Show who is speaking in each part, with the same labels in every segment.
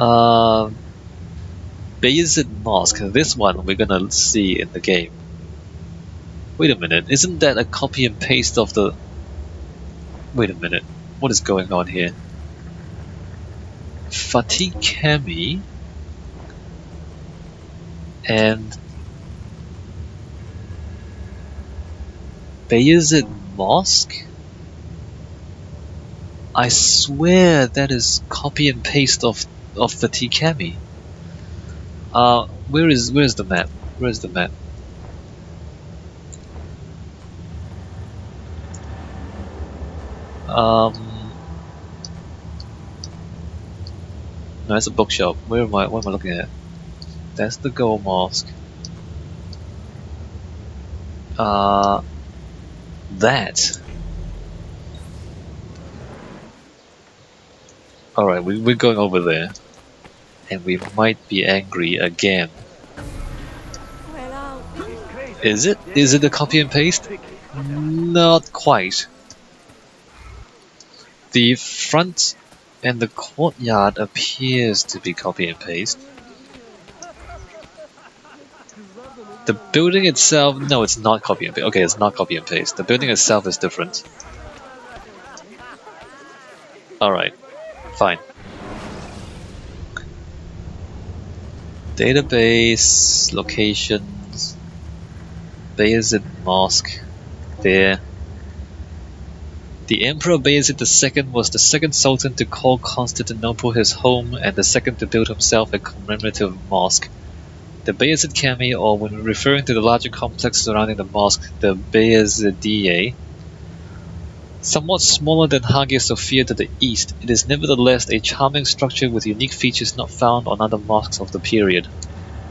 Speaker 1: Uh, Bayezid Mosque. This one we're gonna see in the game. Wait a minute, isn't that a copy and paste of the... Wait a minute, what is going on here? Fatih Kami and Bayezid Mosque? I swear that is copy and paste of Fatih Kami. Where's the map? Where's the map? No, it's a bookshop. What am I looking at? That's the Gold Mosque. That. Alright, we're going over there. And we might be angry again. Is it? Is it a copy and paste? Not quite. The front and the courtyard appears to be copy and paste. The building itself, no, it's not copy and paste. Okay, it's not copy and paste. The building itself is different. Alright, fine. Database, locations, Bayezid Mosque, there. The Emperor Bayezid II was the second Sultan to call Constantinople his home and the second to build himself a commemorative mosque. The Bayezid Kami, or when referring to the larger complex surrounding the mosque, the Bayezidiyye, somewhat smaller than Hagia Sophia to the east, it is nevertheless a charming structure with unique features not found on other mosques of the period.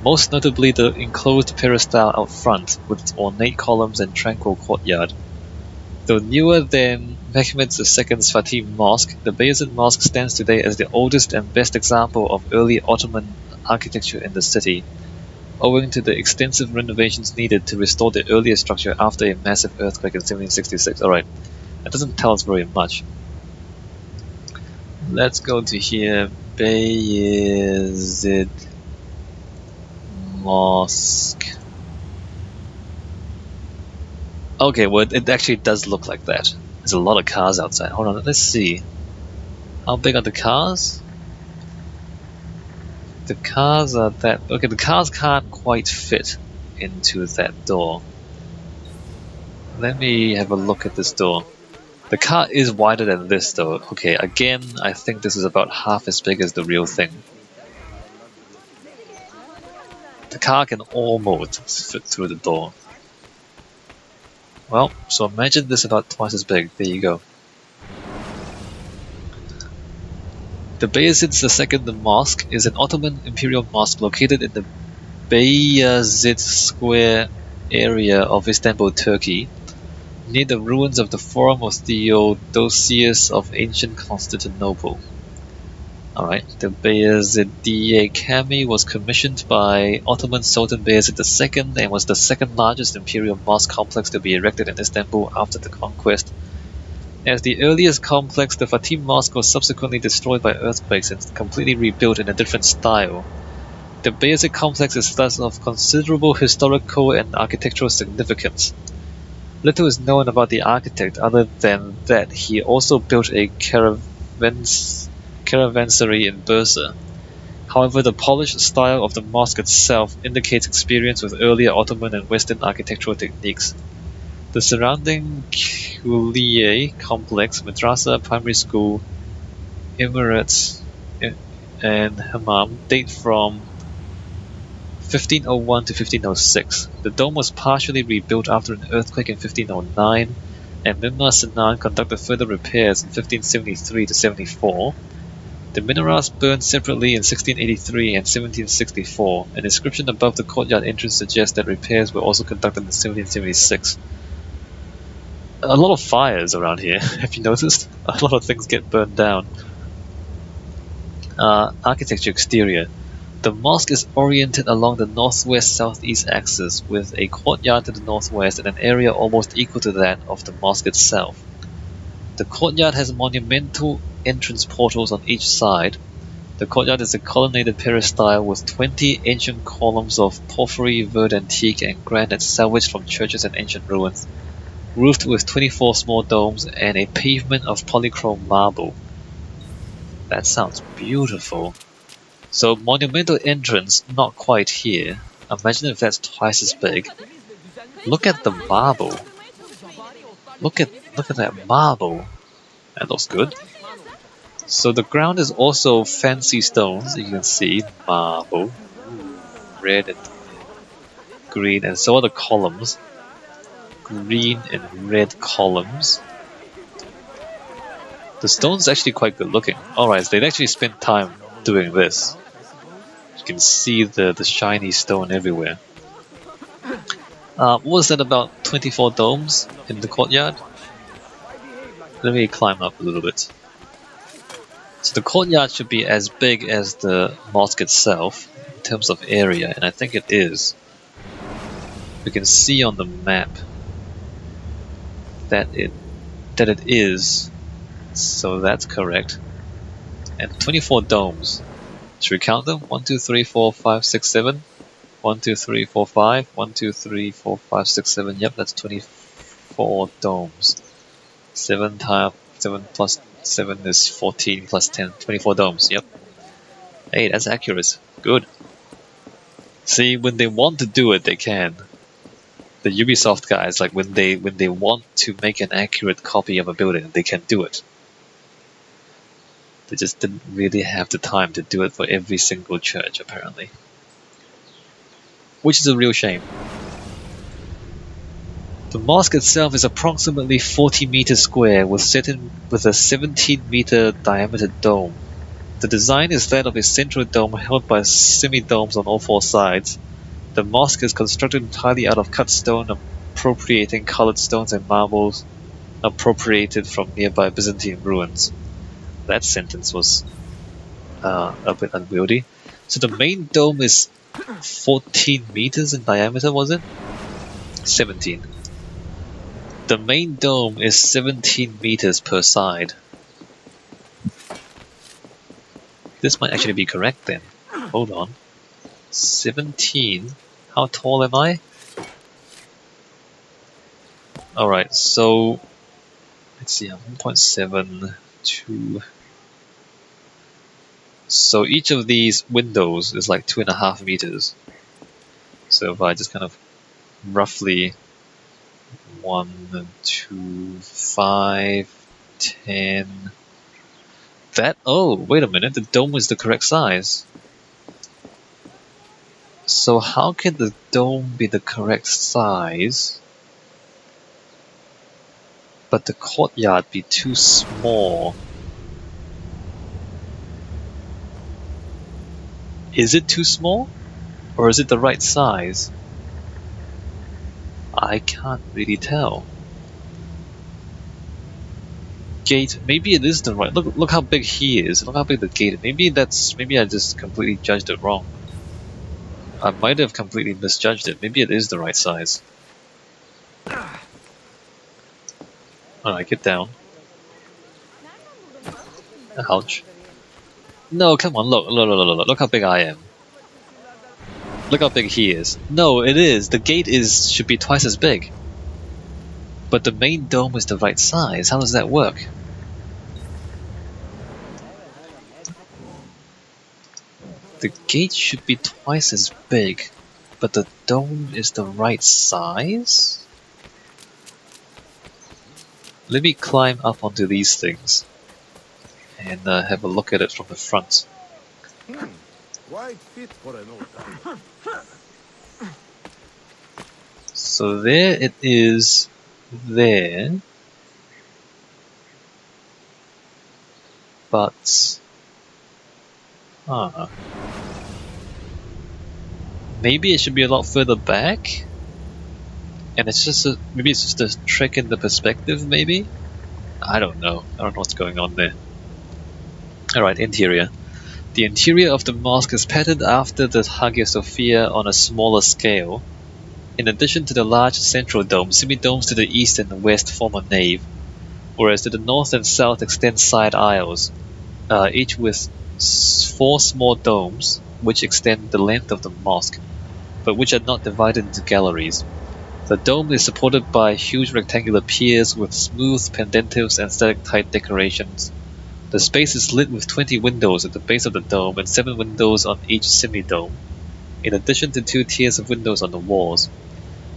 Speaker 1: Most notably the enclosed peristyle out front, with its ornate columns and tranquil courtyard. Though newer than Mehmed II's Fatih Mosque, the Bayezid Mosque stands today as the oldest and best example of early Ottoman architecture in the city, owing to the extensive renovations needed to restore the earlier structure after a massive earthquake in 1766. Alright, that doesn't tell us very much. Let's go to here, Bayezid Mosque. Okay, well it actually does look like that. There's a lot of cars outside. Hold on, let's see. How big are the cars? The cars are that... Okay, the cars can't quite fit into that door. Let me have a look at this door. The car is wider than this though. Okay, again, I think this is about half as big as the real thing. The car can almost fit through the door. Well, so imagine this about twice as big. There you go. The Bayezid II Mosque is an Ottoman imperial mosque located in the Bayezid Square area of Istanbul, Turkey, near the ruins of the Forum of Theodosius of ancient Constantinople. Alright, the Bayezidiyye Kami was commissioned by Ottoman Sultan Bayezid II and was the second largest imperial mosque complex to be erected in Istanbul after the conquest. As the earliest complex, the Fatih Mosque was subsequently destroyed by earthquakes and completely rebuilt in a different style. The Bayezid complex is thus of considerable historical and architectural significance. Little is known about the architect other than that he also built a caravansary in Bursa. However, the polished style of the mosque itself indicates experience with earlier Ottoman and Western architectural techniques. The surrounding Kulliye complex, madrasa, primary school, emirates, and hammam date from 1501 to 1506. The dome was partially rebuilt after an earthquake in 1509, and Mimar Sinan conducted further repairs in 1573 to 74. The minarets burned separately in 1683 and 1764. An inscription above the courtyard entrance suggests that repairs were also conducted in 1776. A lot of fires around here, have you noticed? A lot of things get burned down. Architecture exterior. The mosque is oriented along the northwest-southeast axis, with a courtyard to the northwest and an area almost equal to that of the mosque itself. The courtyard has monumental entrance portals on each side. The courtyard is a colonnaded peristyle with 20 ancient columns of porphyry, verd antique, and granite salvaged from churches and ancient ruins, roofed with 24 small domes and a pavement of polychrome marble. That sounds beautiful. So monumental entrance, not quite here. Imagine if that's twice as big. Look at the marble. Look at that marble. That looks good. So the ground is also fancy stones. You can see marble, red and green, and so are the columns. Green and red columns. The stone's actually quite good looking. Alright, so they'd actually spent time doing this. You can see the shiny stone everywhere. What was that, about 24 domes in the courtyard? Let me climb up a little bit. So the courtyard should be as big as the mosque itself in terms of area, and I think it is. We can see on the map that it is. So that's correct. And 24 domes. Should we count them? 1, 2, 3, 4, 5, 6, 7. 1, 2, 3, 4, 5. 1, 2, 3, 4, 5, 6, 7. Yep, that's 24 domes. 7 plus 7 is 14 plus 10. 24 domes, yep. Hey, that's accurate. Good. See, when they want to do it, they can. The Ubisoft guys, like when they want to make an accurate copy of a building, they can do it. They just didn't really have the time to do it for every single church, apparently. Which is a real shame. The mosque itself is approximately 40 meters square with a 17-meter diameter dome. The design is that of a central dome held by semi-domes on all four sides. The mosque is constructed entirely out of cut stone, appropriating colored stones and marbles appropriated from nearby Byzantine ruins. That sentence was a bit unwieldy. So the main dome is 14 meters in diameter, was it? 17. The main dome is 17 meters per side. This might actually be correct then. Hold on. 17. How tall am I? Alright, so let's see, 1.72. So each of these windows is like 2.5 meters. So if I just kind of roughly 1, 2, 5, 10. That, oh, wait a minute, the dome is the correct size. So how can the dome be the correct size, but the courtyard be too small? Is it too small? Or is it the right size? I can't really tell. Gate, maybe it is the right. Look how big he is. Look how big the gate is. Maybe I just completely judged it wrong. I might have completely misjudged it. Maybe it is the right size. Alright, get down. Ouch. No, come on, look how big I am. Look how big he is. No, it is. The gate should be twice as big. But the main dome is the right size. How does that work? The gate should be twice as big, but the dome is the right size? Let me climb up onto these things and have a look at it from the front.
Speaker 2: Quite fit for an old time.
Speaker 1: So there it is there. But maybe it should be a lot further back? And it's just maybe it's just a trick in the perspective, maybe? I don't know. I don't know what's going on there. Alright, interior. The interior of the mosque is patterned after the Hagia Sophia on a smaller scale. In addition to the large central dome, semi-domes to the east and west form a nave, whereas to the north and south extend side aisles, each with 4 small domes which extend the length of the mosque, but which are not divided into galleries. The dome is supported by huge rectangular piers with smooth pendentives and stalactite decorations. The space is lit with 20 windows at the base of the dome and 7 windows on each semi-dome, in addition to 2 tiers of windows on the walls.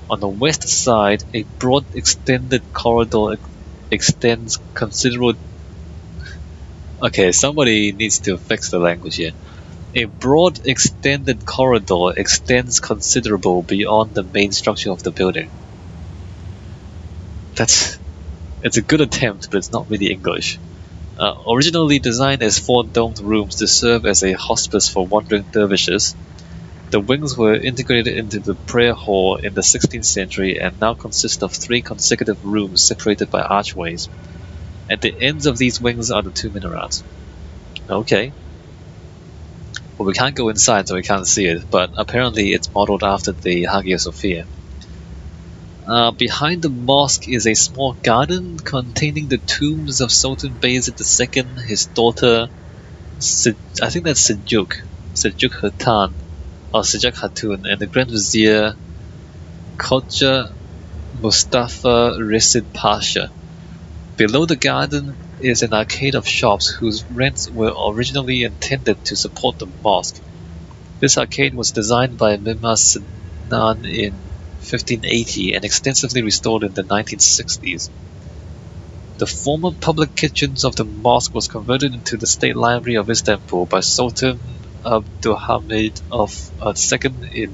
Speaker 1: On the west side, a broad extended corridor extends considerable. Okay, somebody needs to fix the language here. A broad extended corridor extends considerable beyond the main structure of the building. It's a good attempt, but it's not really English. Originally designed as 4 domed rooms to serve as a hospice for wandering dervishes, the wings were integrated into the prayer hall in the 16th century and now consist of 3 consecutive rooms separated by archways. At the ends of these wings are the 2 minarets. Okay. Well, we can't go inside, so we can't see it, but apparently it's modeled after the Hagia Sophia. Behind the mosque is a small garden containing the tombs of Sultan Bayezid II, his daughter, I think that's Seljuk Khan, or Sejak Hatun, and the Grand Vizier Khodja Mustafa Resid Pasha. Below the garden is an arcade of shops whose rents were originally intended to support the mosque. This arcade was designed by Mimar Sinan in 1580 and extensively restored in the 1960s. The former public kitchens of the mosque was converted into the State Library of Istanbul by Sultan Abdulhamid II in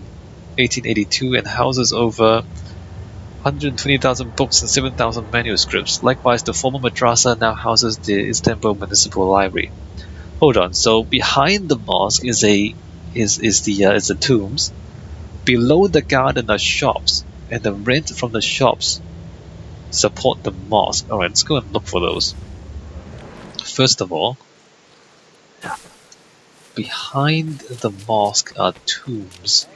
Speaker 1: 1882 and houses over 120,000 books and 7,000 manuscripts. Likewise, the former madrasa now houses the Istanbul Municipal Library. Hold on, so behind the mosque is the tombs. Below the garden are shops, and the rent from the shops support the mosque. Alright, let's go and look for those. First of all, behind the mosque are tombs.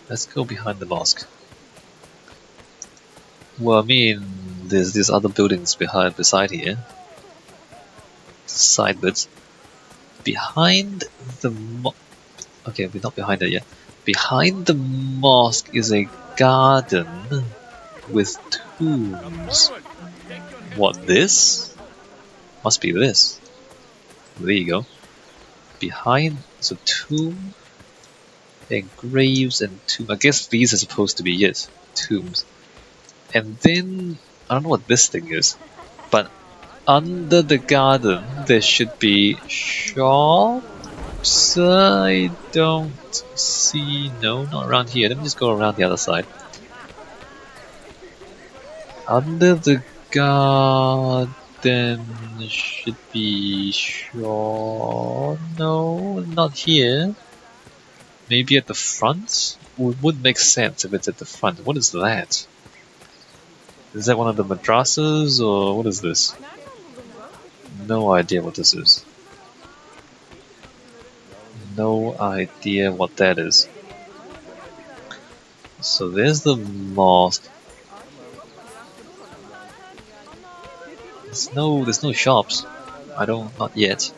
Speaker 1: Let's go behind the mosque. Well, I mean, there's these other buildings beside here. Side bits. Behind the okay, we're not behind it yet. Behind the mosque is a garden with tombs. What, this? Must be this. There you go. Behind is a tomb, and graves and tomb. I guess these are supposed to be it. Tombs. And then, I don't know what this thing is, but under the garden there should be shops. I don't see. No, not around here. Let me just go around the other side. Under the garden should be shop. No, not here. Maybe at the front? Would make sense if it's at the front. What is that? Is that one of the madrasas, or what is this? No idea what this is. No idea what that is. So there's the mosque. There's no shops. Not yet.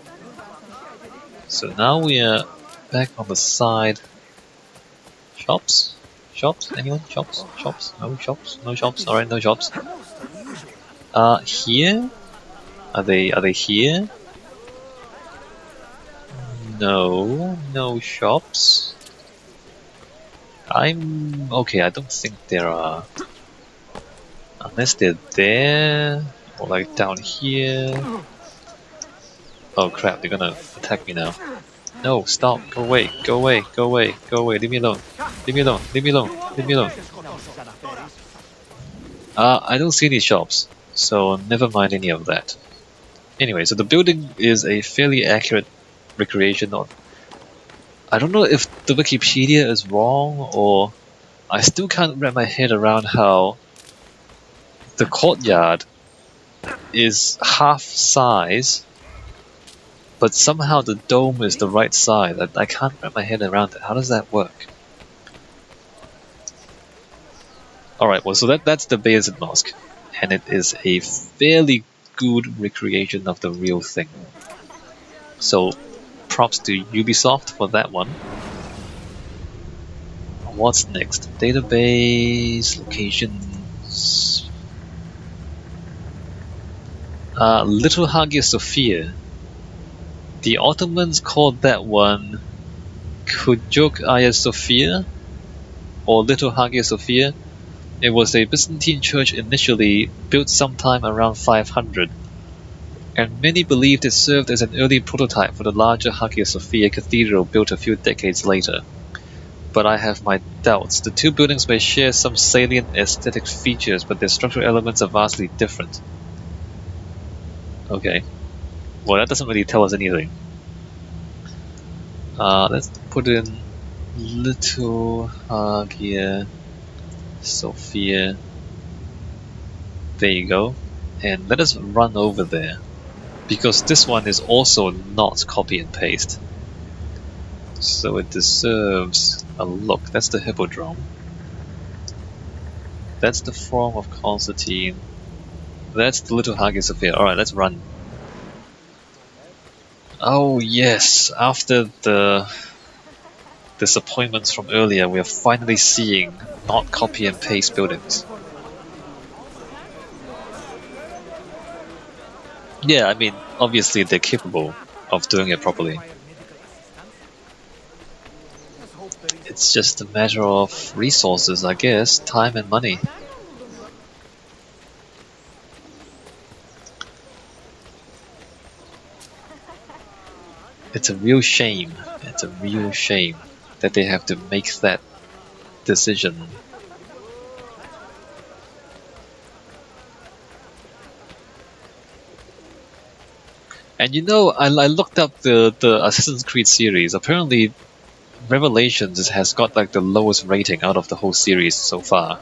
Speaker 1: So now we are back on the side. Shops? Shops? Anyone? Shops? Shops? No shops? No shops? Alright, no shops. Here? Are they here? No shops. Okay, I don't think there are. Unless they're there, or like down here. Oh crap, they're gonna attack me now. No, stop, go away, go away, go away, go away, leave me alone. Leave me alone, leave me alone, leave me alone. I don't see any shops, so never mind any of that. Anyway, so the building is a fairly accurate recreation of... I don't know if the Wikipedia is wrong, or I still can't wrap my head around how the courtyard is half size, but somehow the dome is the right size. I can't wrap my head around it. How does that work? Alright, well, so that's the Bayezid Mosque, and it is a fairly good recreation of the real thing. So props to Ubisoft for that one. What's next? Database, locations. Little Hagia Sophia. The Ottomans called that one Kujuk Hagia Sophia, or Little Hagia Sophia. It was a Byzantine church initially built sometime around 500, and many believed it served as an early prototype for the larger Hagia Sophia Cathedral built a few decades later. But I have my doubts. The two buildings may share some salient aesthetic features, but their structural elements are vastly different. Okay. Well, that doesn't really tell us anything. Let's put in Little Hagia Sophia. There you go. And let us run over there, because this one is also not copy and paste. So it deserves a look. That's the Hippodrome. That's the Forum of Constantine. That's the Little Hagia Sophia. Alright, let's run. Oh yes, after the disappointments from earlier, we are finally seeing not copy and paste buildings. Yeah, I mean, obviously they're capable of doing it properly. It's just a matter of resources, I guess, time and money. It's a real shame. It's a real shame that they have to make that decision. And you know, I looked up the Assassin's Creed series. Apparently, Revelations has got like the lowest rating out of the whole series so far.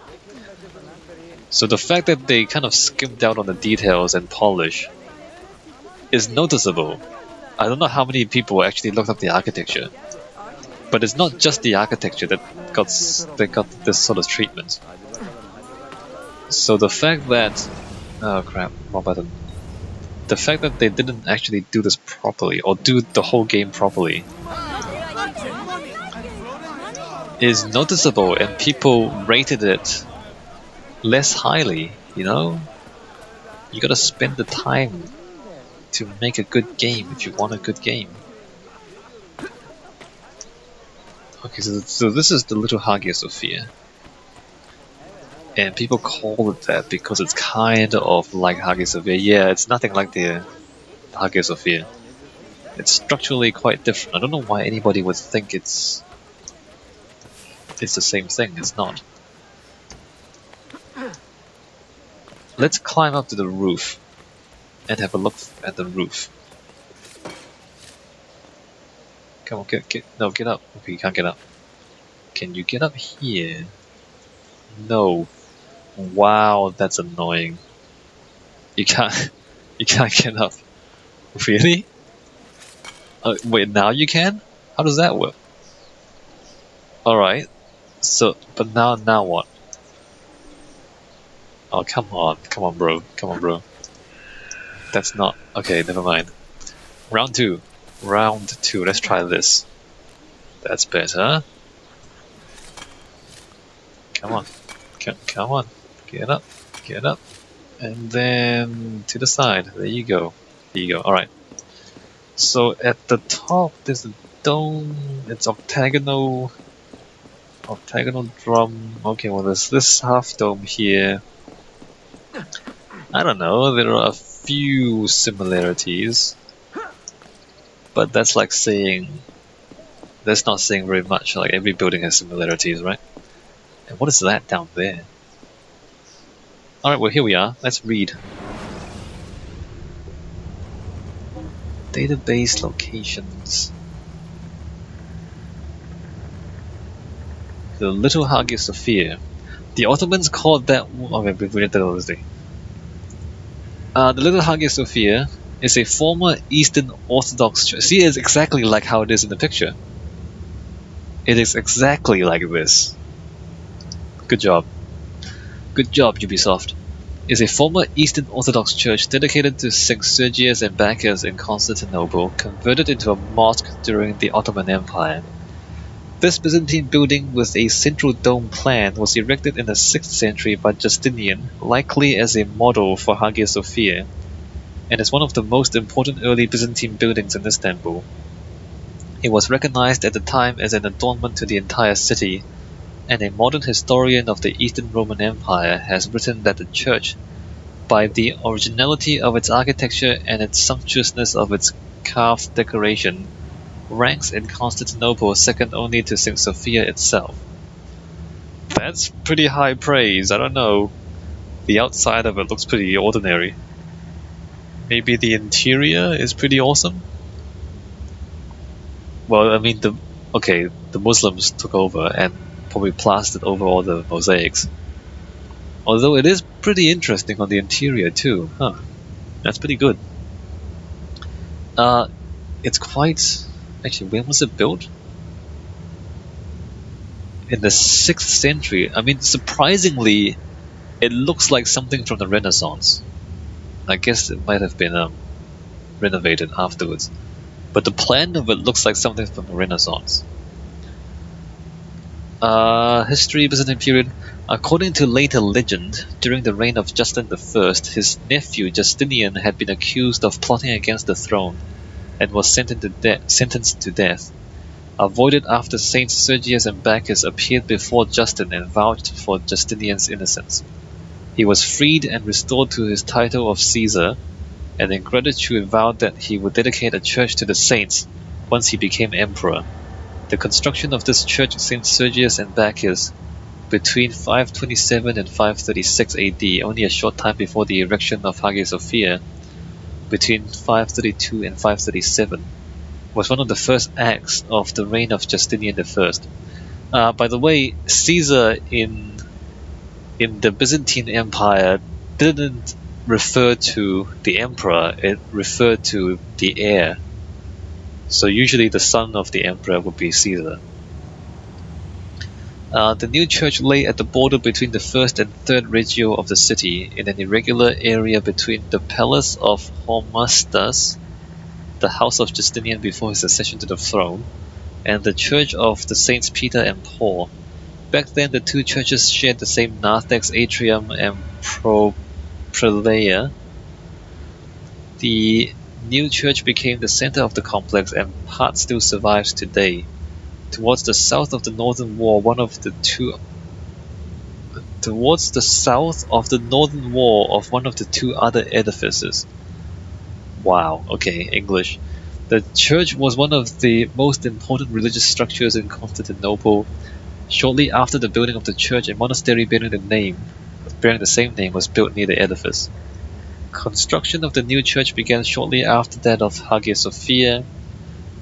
Speaker 1: So the fact that they kind of skimmed out on the details and polish is noticeable. I don't know how many people actually looked up the architecture, but it's not just the architecture that got this sort of treatment. So the fact that oh crap, wrong button. The fact that they didn't actually do this properly, or do the whole game properly, is noticeable, and people rated it less highly, you know? You gotta spend the time to make a good game if you want a good game. Okay, so this is the Little Hagia Sophia. And people call it that because it's kind of like Hagia Sophia. Yeah, it's nothing like the Hagia Sophia. It's structurally quite different. I don't know why anybody would think it's the same thing. It's not. Let's climb up to the roof and have a look at the roof. Come on, get up. Okay, you can't get up. Can you get up here? No. Wow, that's annoying. You can't get up. Really? Wait, now you can? How does that work? Alright. So, but now what? Oh, come on, bro. That's not... Okay, never mind. Round two. Let's try this. That's better. Come on. Come on. Get up. And then to the side. There you go. Alright. So at the top there's a dome. It's octagonal drum. Okay, well there's this half dome here. I don't know, there are a few similarities, but that's like saying, that's not saying very much. Like every building has similarities, right? And what is that down there? Alright, well here we are. Let's read. Database locations. The Little Hagia Sophia. The Ottomans called that... Okay, we read that already. The Little Hagia Sophia is a former Eastern Orthodox church. See, it's exactly like how it is in the picture. It is exactly like this. Good job. Good job, Ubisoft. is a former Eastern Orthodox church dedicated to St. Sergius and Bacchus in Constantinople, converted into a mosque during the Ottoman Empire. This Byzantine building with a central dome plan was erected in the 6th century by Justinian, likely as a model for Hagia Sophia, and is one of the most important early Byzantine buildings in Istanbul. It was recognized at the time as an adornment to the entire city, and a modern historian of the Eastern Roman Empire has written that the church, by the originality of its architecture and its sumptuousness of its carved decoration, ranks in Constantinople second only to St. Sophia itself. That's pretty high praise, I don't know. The outside of it looks pretty ordinary. Maybe the interior is pretty awesome? Well, I mean, the Muslims took over and probably plastered over all the mosaics. Although it is pretty interesting on the interior too, huh? That's pretty good. It's quite... Actually, when was it built? In the 6th century. I mean, surprisingly, it looks like something from the Renaissance. I guess it might have been renovated afterwards. But the plan of it looks like something from the Renaissance. History, Byzantine period. According to later legend, during the reign of Justin I, his nephew Justinian had been accused of plotting against the throne and was sentenced to death. Avoided after Saints Sergius and Bacchus appeared before Justin and vouched for Justinian's innocence. He was freed and restored to his title of Caesar, and in gratitude vowed that he would dedicate a church to the saints once he became emperor. The construction of this church Saint Sergius and Bacchus between 527 and 536 AD, only a short time before the erection of Hagia Sophia, between 532 and 537, was one of the first acts of the reign of Justinian I. By the way, Caesar in the Byzantine Empire didn't refer to the emperor, it referred to the heir. So usually the son of the emperor would be Caesar. The new church lay at the border between the first and third regio of the city, in an irregular area between the palace of Hormisdas, the house of Justinian before his accession to the throne, and the church of the Saints Peter and Paul. Back then, the two churches shared the same narthex, atrium, and prelaia. The new church became the center of the complex, and part still survives today. Towards the south of the northern wall, of one of the two other edifices. Wow, okay, English. The church was one of the most important religious structures in Constantinople. Shortly after the building of the church, a monastery bearing the same name was built near the edifice. Construction of the new church began shortly after that of Hagia Sophia,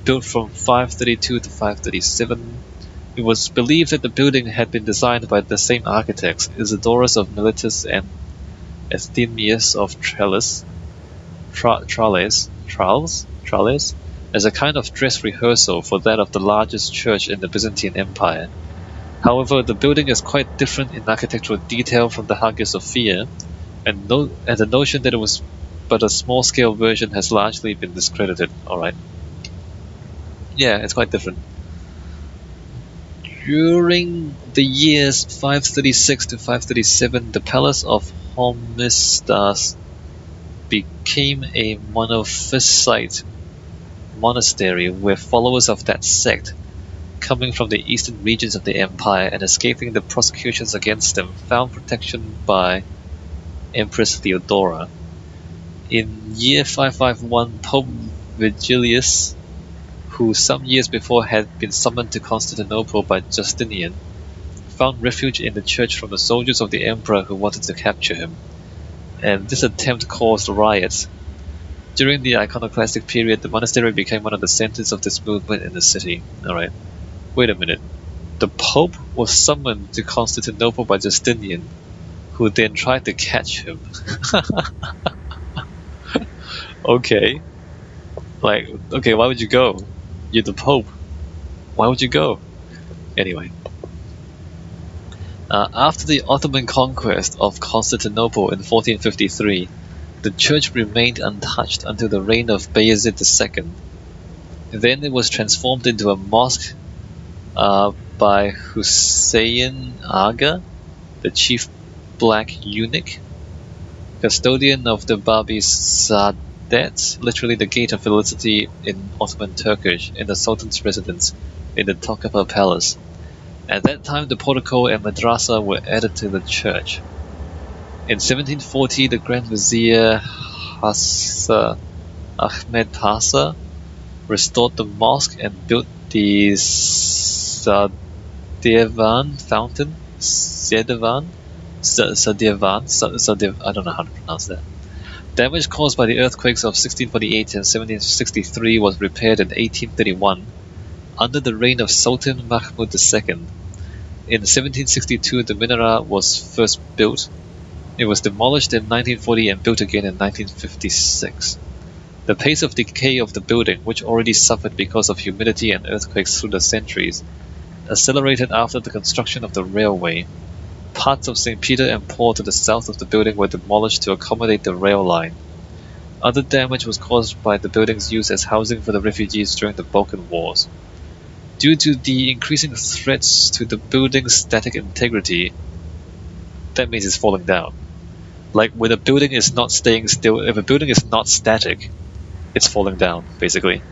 Speaker 1: built from 532 to 537. It was believed that the building had been designed by the same architects, Isidorus of Miletus and Euthymius of Tralles, as a kind of dress rehearsal for that of the largest church in the Byzantine Empire. However, the building is quite different in architectural detail from the Hagia Sophia, and the notion that it was but a small-scale version has largely been discredited. Alright. Yeah, it's quite different. During the years 536 to 537, the palace of Hormisdas became a Monophysite monastery where followers of that sect, coming from the eastern regions of the empire and escaping the prosecutions against them, found protection by Empress Theodora. In year 551, Pope Vigilius, who some years before had been summoned to Constantinople by Justinian, found refuge in the church from the soldiers of the emperor who wanted to capture him, and this attempt caused riots. During the iconoclastic period, the monastery became one of the centers of this movement in the city. Alright, wait a minute. The Pope was summoned to Constantinople by Justinian, who then tried to catch him. Okay. Okay, why would you go? You're the Pope. Why would you go? Anyway. After the Ottoman conquest of Constantinople in 1453, the church remained untouched until the reign of Bayezid II. Then it was transformed into a mosque by Hussein Aga, the chief black eunuch, custodian of the Babi Saadet, literally the gate of felicity in Ottoman Turkish, in the Sultan's residence in the Topkapi Palace. At that time, the portico and madrasa were added to the church. In 1740, the Grand Vizier Ahmed Pasha restored the mosque and built the Sadievan fountain. I don't know how to pronounce that. Damage caused by the earthquakes of 1648 and 1763 was repaired in 1831 under the reign of Sultan Mahmud II. In 1762, the minaret was first built. It was demolished in 1940 and built again in 1956. The pace of decay of the building, which already suffered because of humidity and earthquakes through the centuries, accelerated after the construction of the railway. Parts of St. Peter and Paul to the south of the building were demolished to accommodate the rail line. Other damage was caused by the building's use as housing for the refugees during the Balkan Wars. Due to the increasing threats to the building's static integrity, that means it's falling down. Like when a building is not staying still, if a building is not static, it's falling down, basically.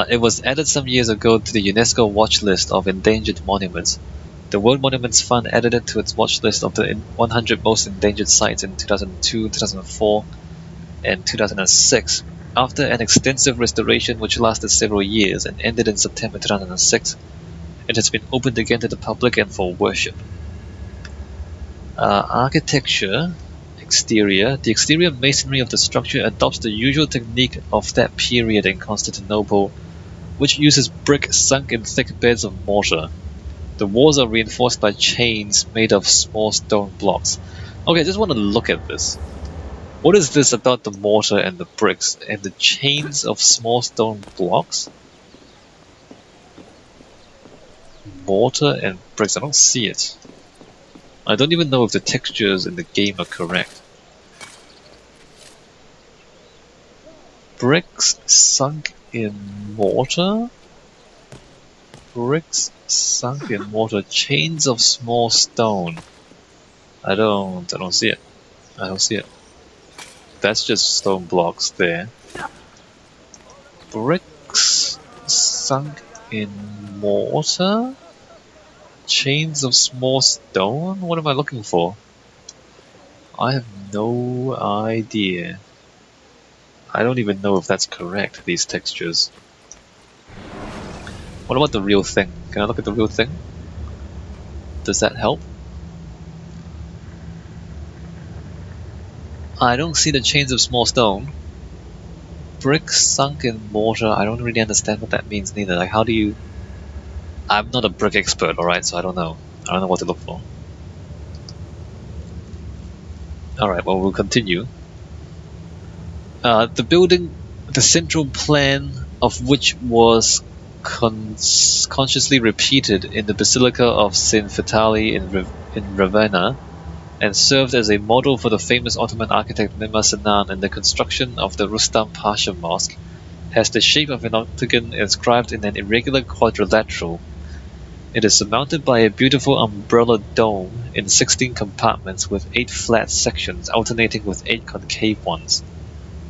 Speaker 1: It was added some years ago to the UNESCO watch list of endangered monuments. The World Monuments Fund added it to its watch list of the 100 most endangered sites in 2002, 2004, and 2006. After an extensive restoration which lasted several years and ended in September 2006, it has been opened again to the public and for worship. Architecture, exterior. The exterior masonry of the structure adopts the usual technique of that period in Constantinople, which uses brick sunk in thick beds of mortar. The walls are reinforced by chains made of small stone blocks. Okay, I just want to look at this. What is this about the mortar and the bricks and the chains of small stone blocks? Mortar and bricks, I don't see it. I don't even know if the textures in the game are correct. Bricks sunk in mortar? Bricks sunk in mortar, chains of small stone. I don't see it. I don't see it. That's just stone blocks there. Bricks sunk in mortar? Chains of small stone? What am I looking for? I have no idea. I don't even know if that's correct, these textures. What about the real thing? Can I look at the real thing? Does that help? I don't see the chains of small stone. Bricks sunk in mortar, I don't really understand what that means neither. Like, how do you... I'm not a brick expert, alright, so I don't know. I don't know what to look for. Alright, well, we'll continue. The building, the central plan of which was consciously repeated in the Basilica of St. Vitali in Ravenna, and served as a model for the famous Ottoman architect Mimar Sinan in the construction of the Rustam Pasha Mosque, has the shape of an octagon inscribed in an irregular quadrilateral. It is surmounted by a beautiful umbrella dome in 16 compartments with 8 flat sections alternating with 8 concave ones,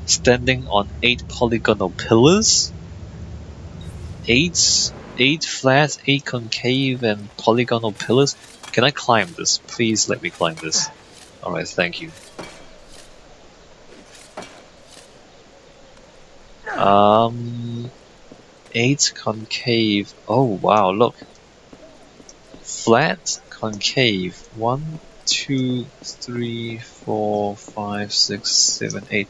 Speaker 1: standing on 8 polygonal pillars. 8 flat, 8 concave, and polygonal pillars. Can I climb this? Please let me climb this. Alright, thank you. 8 concave. Oh wow, look. Flat, concave. 1, 2, 3, 4, 5, 6, 7, 8.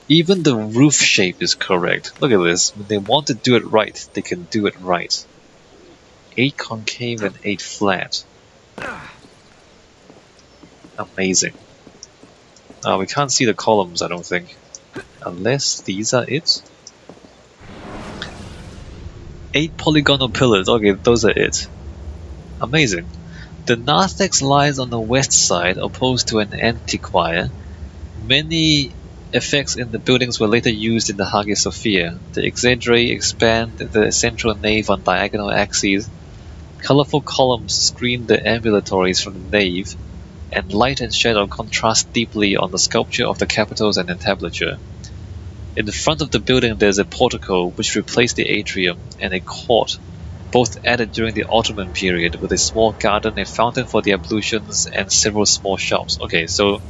Speaker 1: Even the roof shape is correct. Look at this. When they want to do it right, they can do it right. 8 concave and 8 flat. Amazing. We can't see the columns, I don't think. Unless these are it? 8 polygonal pillars. Okay, those are it. Amazing. The narthex lies on the west side, opposed to an antechoir. Many effects in the buildings were later used in the Hagia Sophia. The exedrae expand the central nave on diagonal axes. Colorful columns screen the ambulatories from the nave, and light and shadow contrast deeply on the sculpture of the capitals and entablature. In the front of the building there is a portico which replaced the atrium, and a court, both added during the Ottoman period, with a small garden, a fountain for the ablutions, and several small shops. Okay, so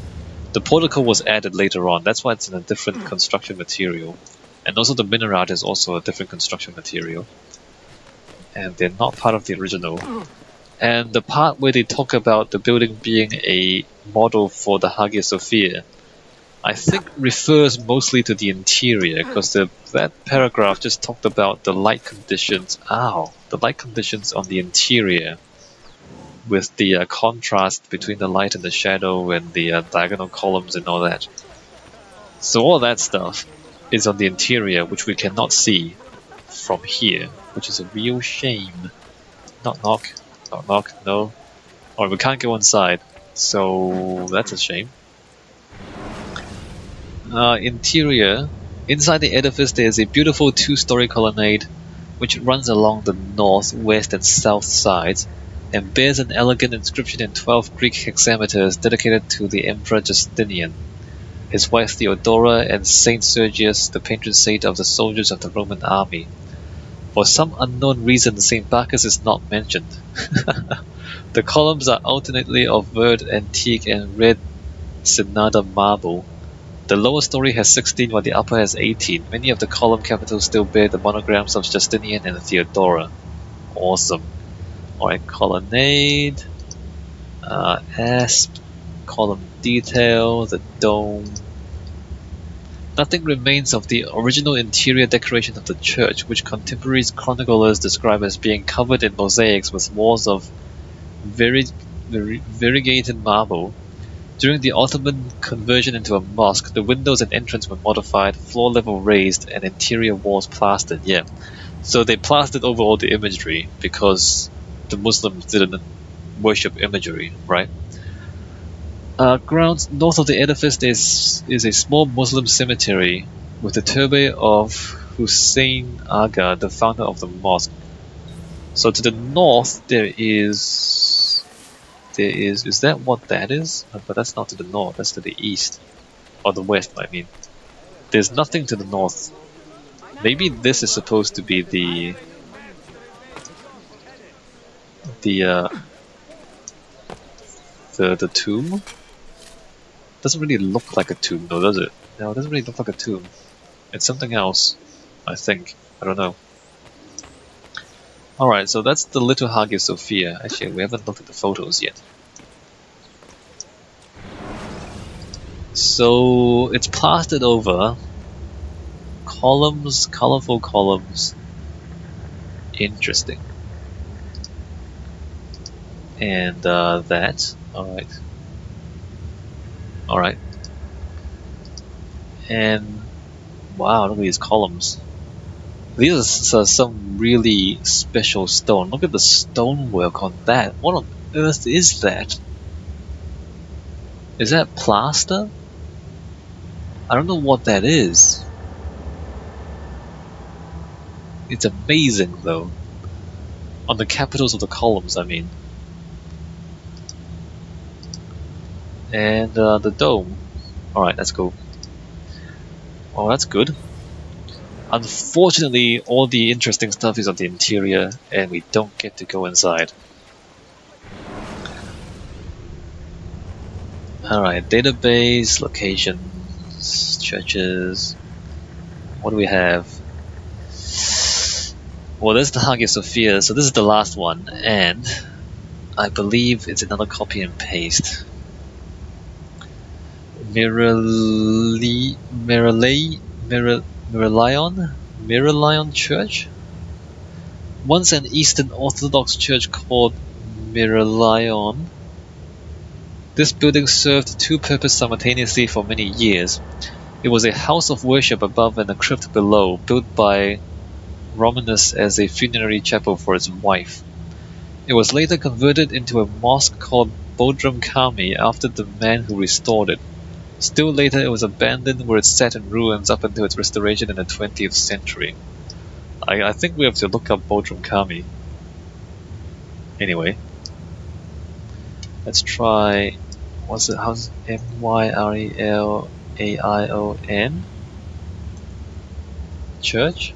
Speaker 1: the portico was added later on. That's why it's in a different construction material. And also the minaret is also a different construction material. And they're not part of the original. And the part where they talk about the building being a model for the Hagia Sophia, I think refers mostly to the interior, because that paragraph just talked about the light conditions. The light conditions on the interior, with the contrast between the light and the shadow and the diagonal columns and all that. So all that stuff is on the interior, which we cannot see from here, which is a real shame. Knock knock, knock knock, no. Alright, we can't go inside, so that's a shame. Interior. Inside the edifice there is a beautiful two-story colonnade which runs along the north, west and south sides, and bears an elegant inscription in 12 Greek hexameters dedicated to the Emperor Justinian, his wife Theodora, and Saint Sergius, the patron saint of the soldiers of the Roman army. For some unknown reason, Saint Bacchus is not mentioned. The columns are alternately of verd antique and red Senada marble. The lower story has 16 while the upper has 18. Many of the column capitals still bear the monograms of Justinian and Theodora. Awesome. Alright, colonnade, asp, column detail, the dome. Nothing remains of the original interior decoration of the church, which contemporary chroniclers describe as being covered in mosaics with walls of variegated marble. During the Ottoman conversion into a mosque, the windows and entrance were modified, floor level raised, and interior walls plastered. Yeah, so they plastered over all the imagery because the Muslims didn't worship imagery, right? Grounds north of the edifice is a small Muslim cemetery with the turban of Hussein Aga, the founder of the mosque. So to the north there is that what that is? But that's not to the north, that's to the east. Or the west, I mean. There's nothing to the north. Maybe this is supposed to be the tomb? Doesn't really look like a tomb though, does it? No, it doesn't really look like a tomb. It's something else, I think. I don't know. Alright, so that's the little Hagia Sophia. Actually, we haven't looked at the photos yet. So, it's plastered over. Columns, colorful columns. Interesting. And that. Alright. Alright. And wow, look at these columns. These are some really special stone. Look at the stonework on that. What on earth is that? Is that plaster? I don't know what that is. It's amazing though. On the capitals of the columns, I mean. And the dome. Alright, let's go. Oh, that's good. Unfortunately, all the interesting stuff is on the interior, and we don't get to go inside. Alright, database, locations, churches. What do we have? Well, there's the Hagia Sophia, so this is the last one, and I believe it's another copy and paste. Miralion Church? Once an Eastern Orthodox church called Miralion, this building served two purposes simultaneously for many years. It was a house of worship above and a crypt below, built by Romanus as a funerary chapel for his wife. It was later converted into a mosque called Bodrum Kami after the man who restored it. Still later it was abandoned where it sat in ruins up until its restoration in the 20th century. I think we have to look up Bodrum Kami. Anyway, let's try. What's it? How's Myrelaion? Church?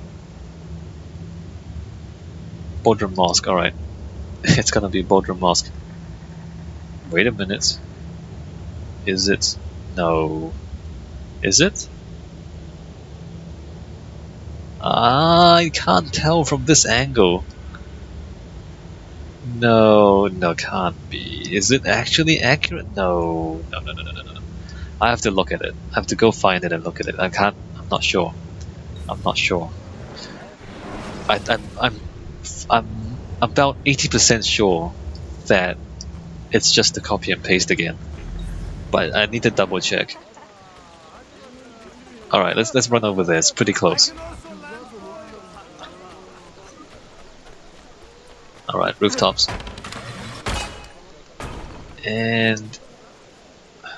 Speaker 1: Bodrum Mosque, alright. It's gonna be Bodrum Mosque. Wait a minute. Is it? No. Is it? I can't tell from this angle. No, can't be. Is it actually accurate? No. No. I have to look at it. I have to go find it and look at it. I'm not sure. I'm not sure. I'm about 80% sure that it's just a copy and paste again. But I need to double check. Alright, let's run over there. It's pretty close. Alright, rooftops. And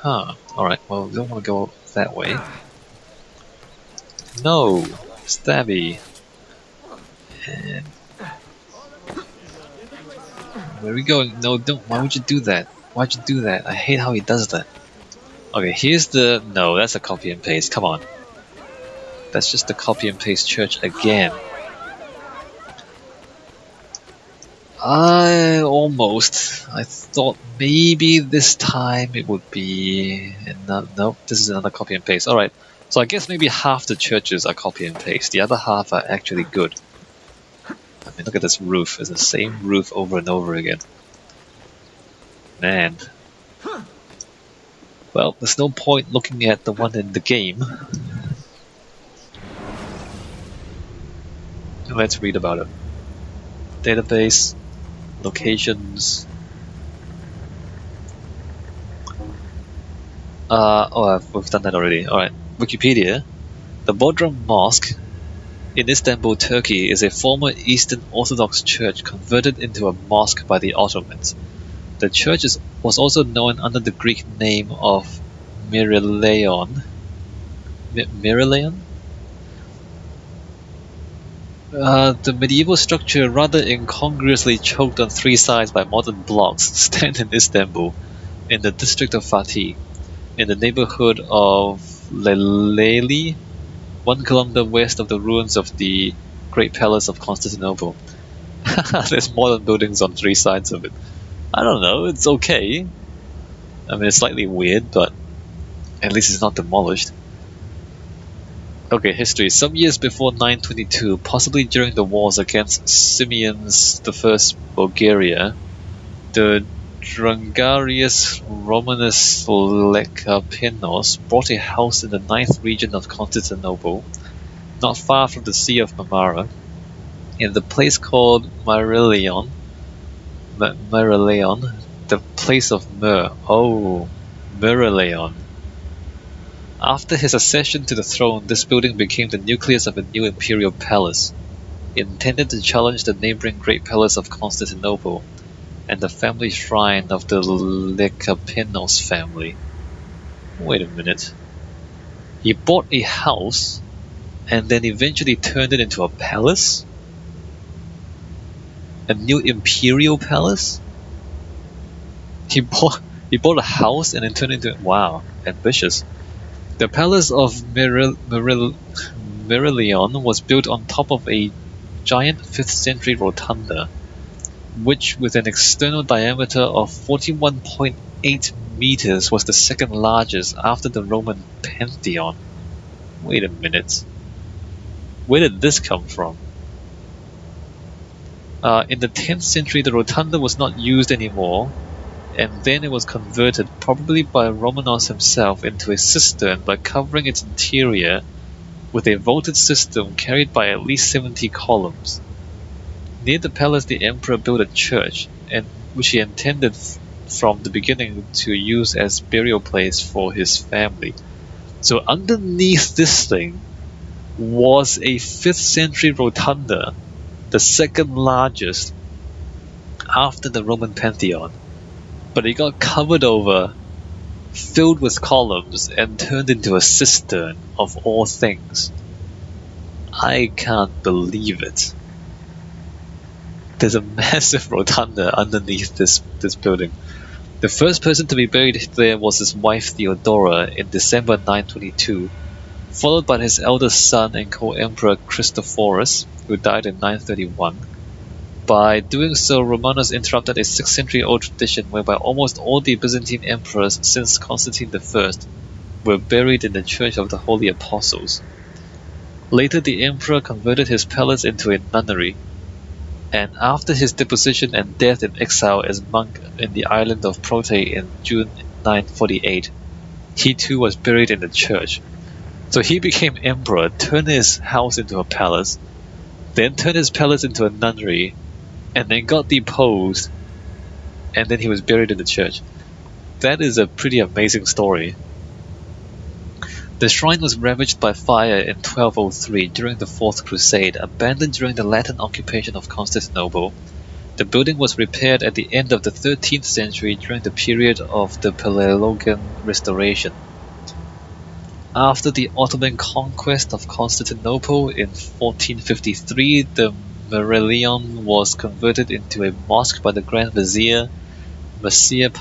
Speaker 1: alright, well we don't want to go that way. No! Stabby! And where are we going? No, don't. Why would you do that? Why'd you do that? I hate how he does that. Okay, here's the... No, that's a copy and paste. Come on. That's just the copy and paste church again. I thought maybe this time it would be... Nope, this is another copy and paste. Alright, so I guess maybe half the churches are copy and paste. The other half are actually good. I mean, look at this roof. It's the same roof over and over again. Man. Well, there's no point looking at the one in the game. Let's read about it. Database, locations. We've done that already. Alright, Wikipedia. The Bodrum Mosque in Istanbul, Turkey is a former Eastern Orthodox church converted into a mosque by the Ottomans. The church was also known under the Greek name of Myrelaion. Myrelaion? The medieval structure, rather incongruously choked on three sides by modern blocks, stands in Istanbul, in the district of Fatih, in the neighborhood of Leyli, 1 kilometer west of the ruins of the Great Palace of Constantinople. There's modern buildings on three sides of it. I don't know, it's okay. I mean, it's slightly weird, but at least it's not demolished. Okay, history. Some years before 922, possibly during the wars against Simeon's I Bulgaria, the Drungarius Romanus Lekapinos bought a house in the 9th region of Constantinople, not far from the Sea of Marmara, in the place called Myrelaion, the place of Myrrh. Oh, Myrelaion. After his accession to the throne, this building became the nucleus of a new imperial palace, intended to challenge the neighboring Great Palace of Constantinople and the family shrine of the Lekapinos family. Wait a minute. He bought a house and then eventually turned it into a palace? A new imperial palace? He bought a house and then turned it into... Wow, ambitious. The palace of Myrelaion was built on top of a giant 5th century rotunda, which with an external diameter of 41.8 meters was the second largest after the Roman Pantheon. Wait a minute. Where did this come from? In the 10th century, the rotunda was not used anymore, and then it was converted, probably by Romanos himself, into a cistern by covering its interior with a vaulted system carried by at least 70 columns. Near the palace the emperor built a church, which he intended from the beginning to use as burial place for his family. So underneath this thing was a 5th century rotunda, the second largest after the Roman Pantheon, but it got covered over, filled with columns, and turned into a cistern of all things. I can't believe it. There's a massive rotunda underneath this building. The first person to be buried there was his wife Theodora in December 922, followed by his eldest son and co-emperor Christophorus, who died in 931. By doing so, Romanus interrupted a 6th century-old tradition whereby almost all the Byzantine emperors since Constantine I were buried in the Church of the Holy Apostles. Later, the emperor converted his palace into a nunnery, and after his deposition and death in exile as monk in the island of Prote in June 948, he too was buried in the church. So he became emperor, turned his house into a palace, then turned his palace into a nunnery, and then got deposed, and then he was buried in the church. That is a pretty amazing story. The shrine was ravaged by fire in 1203 during the Fourth Crusade, abandoned during the Latin occupation of Constantinople. The building was repaired at the end of the 13th century during the period of the Paleologan restoration. After the Ottoman conquest of Constantinople in 1453, the Mausoleum was converted into a mosque by the Grand Vizier Masih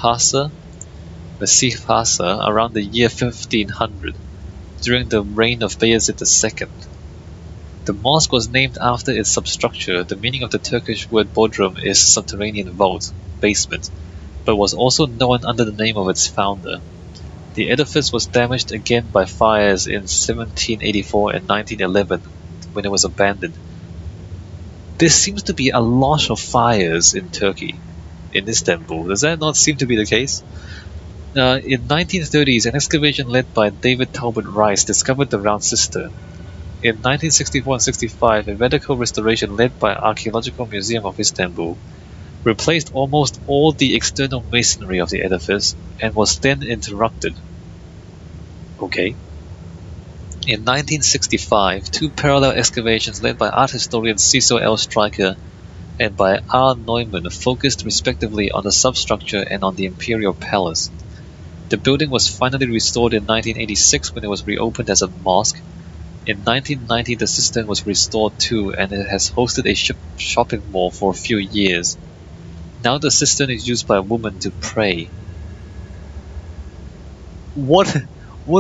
Speaker 1: Pasha around the year 1500, during the reign of Bayezid II. The mosque was named after its substructure. The meaning of the Turkish word bodrum is subterranean vault, basement, but was also known under the name of its founder. The edifice was damaged again by fires in 1784 and 1911 when it was abandoned. There seems to be a lot of fires in Turkey, in Istanbul. Does that not seem to be the case? In 1930s, an excavation led by David Talbot Rice discovered the round cistern. In 1964 and 65, a radical restoration led by Archaeological Museum of Istanbul replaced almost all the external masonry of the edifice and was then interrupted. Okay. In 1965, two parallel excavations led by art historian Cecil L. Stryker and by R. Neumann focused respectively on the substructure and on the imperial palace. The building was finally restored in 1986 when it was reopened as a mosque. In 1990, the cistern was restored too, and it has hosted a shopping mall for a few years. Now the cistern is used by women to pray. What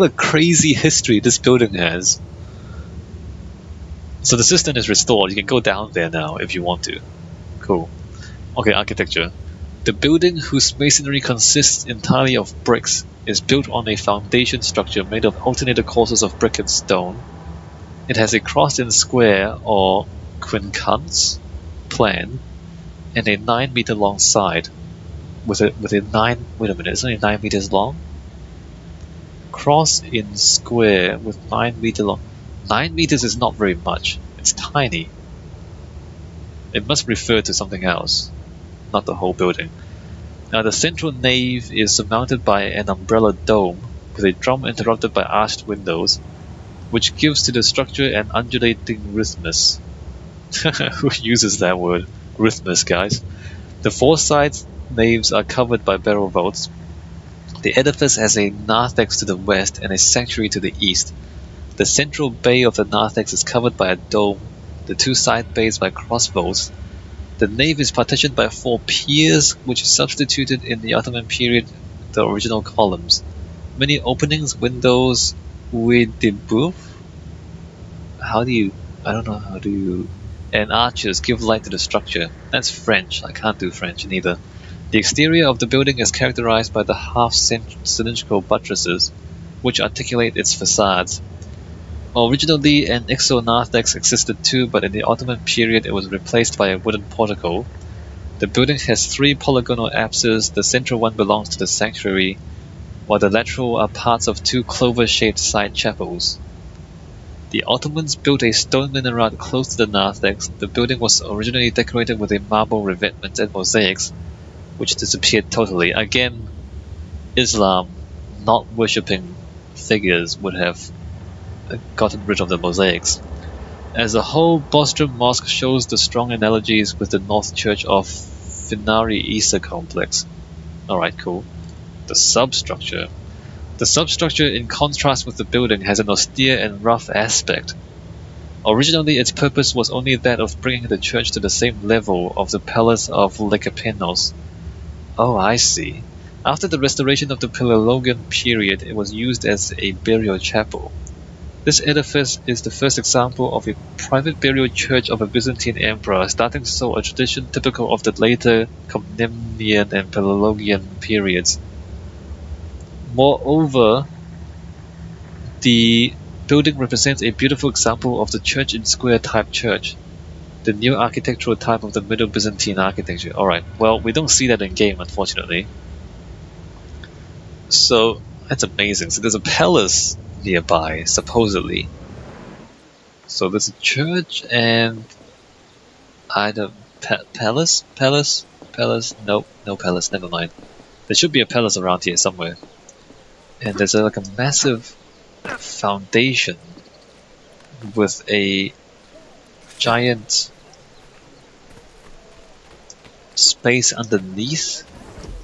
Speaker 1: a crazy history this building has. So the cistern is restored. You can go down there now if you want to. Cool. Okay, architecture. The building, whose masonry consists entirely of bricks, is built on a foundation structure made of alternated courses of brick and stone. It has a crossed in square or quincunx plan and a 9-meter long side with a 9. Wait a minute, it's only 9 meters long. Cross in square with 9-meter long. 9 meters is not very much. It's tiny. It must refer to something else, not the whole building. Now the central nave is surmounted by an umbrella dome with a drum interrupted by arched windows, which gives to the structure an undulating rhythmus. Who uses that word? Rhythmus, guys. The four side naves are covered by barrel vaults. The edifice has a narthex to the west and a sanctuary to the east. The central bay of the narthex is covered by a dome, the two side bays by cross vaults. The nave is partitioned by 4 piers, which substituted in the Ottoman period the original columns. Many openings, windows, with the booth. And arches give light to the structure. That's French. I can't do French neither. The exterior of the building is characterized by the half-cylindrical buttresses, which articulate its facades. Originally, an exonarthex existed too, but in the Ottoman period it was replaced by a wooden portico. The building has 3 polygonal apses. The central one belongs to the sanctuary, while the lateral are parts of 2 clover-shaped side chapels. The Ottomans built a stone minaret close to the narthex. The building was originally decorated with a marble revetment and mosaics, which disappeared totally. Again, Islam, not worshipping figures, would have gotten rid of the mosaics. As a whole, Bostrom Mosque shows the strong analogies with the North Church of Finari Isa complex. Alright, cool. The substructure. The substructure, in contrast with the building, has an austere and rough aspect. Originally, its purpose was only that of bringing the church to the same level of the Palace of Lycopenos. Oh, I see. After the restoration of the Paleologan period, it was used as a burial chapel. This edifice is the first example of a private burial church of a Byzantine emperor, starting so a tradition typical of the later Komnenian and Paleologan periods. Moreover, the building represents a beautiful example of the church-in-square type church, the new architectural type of the Middle Byzantine architecture. Alright, well, we don't see that in game, unfortunately. So, that's amazing. So there's a palace nearby, supposedly. So there's a church and either palace? Nope, no palace, never mind. There should be a palace around here somewhere. And there's like a massive foundation with a giant space underneath,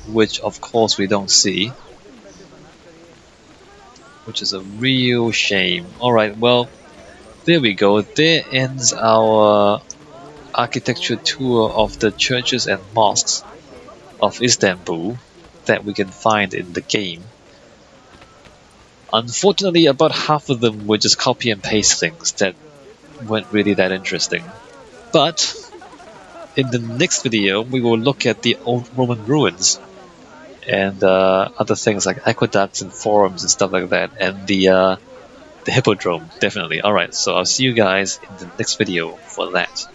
Speaker 1: which of course we don't see, which is a real shame. Alright, well, there we go. There ends our architecture tour of the churches and mosques of Istanbul that we can find in the game. Unfortunately, about half of them were just copy and paste things that weren't really that interesting. But in the next video, we will look at the old Roman ruins and other things like aqueducts and forums and stuff like that, and the hippodrome, definitely. Alright, so I'll see you guys in the next video for that.